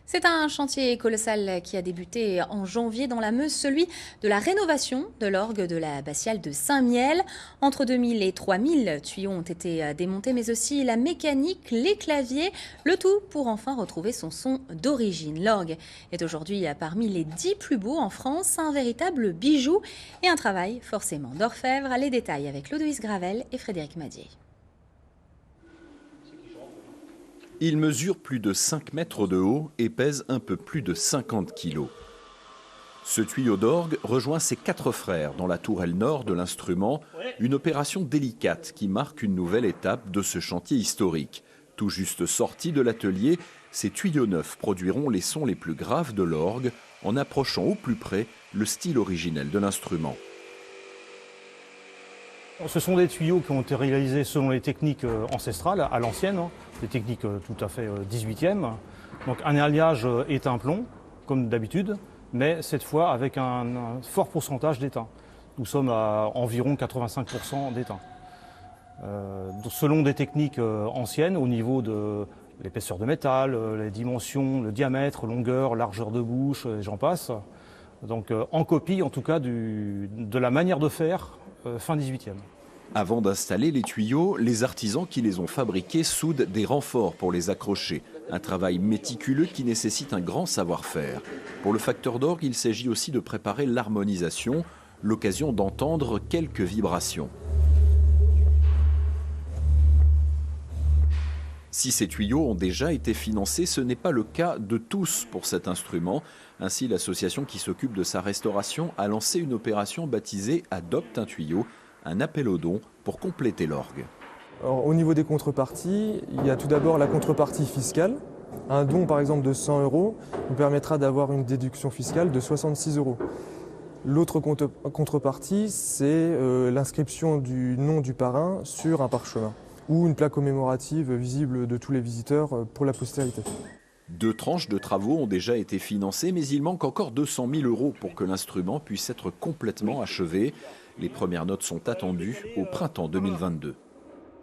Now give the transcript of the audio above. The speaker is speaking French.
C'est un chantier colossal qui a débuté en janvier dans la Meuse, celui de la rénovation de l'orgue de la Abbatiale de Saint-Mihiel. Entre 2000 et 3000 tuyaux ont été démontés, mais aussi la mécanique, les claviers, le tout pour enfin retrouver son son d'origine. L'orgue est aujourd'hui parmi les 10 plus beaux en France, un véritable bijou et un travail forcément d'orfèvre. Les détails avec Lodoïs Gravel et Frédéric Madier. Il mesure plus de 5 mètres de haut et pèse un peu plus de 50 kilos. Ce tuyau d'orgue rejoint ses 4 frères dans la tourelle nord de l'instrument, une opération délicate qui marque une nouvelle étape de ce chantier historique. Tout juste sortis de l'atelier, ces tuyaux neufs produiront les sons les plus graves de l'orgue en approchant au plus près le style originel de l'instrument. Ce sont des tuyaux qui ont été réalisés selon les techniques ancestrales, à l'ancienne, des techniques tout à fait 18e. Donc un alliage étain plomb, comme d'habitude, mais cette fois avec un fort pourcentage d'étain. Nous sommes à environ 85% d'étain. Selon des techniques anciennes, au niveau de l'épaisseur de métal, les dimensions, le diamètre, longueur, largeur de bouche, et j'en passe. Donc en copie en tout cas de la manière de faire fin 18e. Avant d'installer les tuyaux, les artisans qui les ont fabriqués soudent des renforts pour les accrocher. Un travail méticuleux qui nécessite un grand savoir-faire. Pour le facteur d'orgue, il s'agit aussi de préparer l'harmonisation, l'occasion d'entendre quelques vibrations. Si ces tuyaux ont déjà été financés, ce n'est pas le cas de tous pour cet instrument. Ainsi, l'association qui s'occupe de sa restauration a lancé une opération baptisée « Adopte un tuyau », un appel aux dons pour compléter l'orgue. Au niveau des contreparties, il y a tout d'abord la contrepartie fiscale. Un don par exemple de 100 € nous permettra d'avoir une déduction fiscale de 66 €. L'autre contrepartie, c'est l'inscription du nom du parrain sur un parchemin ou une plaque commémorative visible de tous les visiteurs pour la postérité. 2 tranches de travaux ont déjà été financées, mais il manque encore 200 000 € pour que l'instrument puisse être complètement achevé. Les premières notes sont attendues au printemps 2022.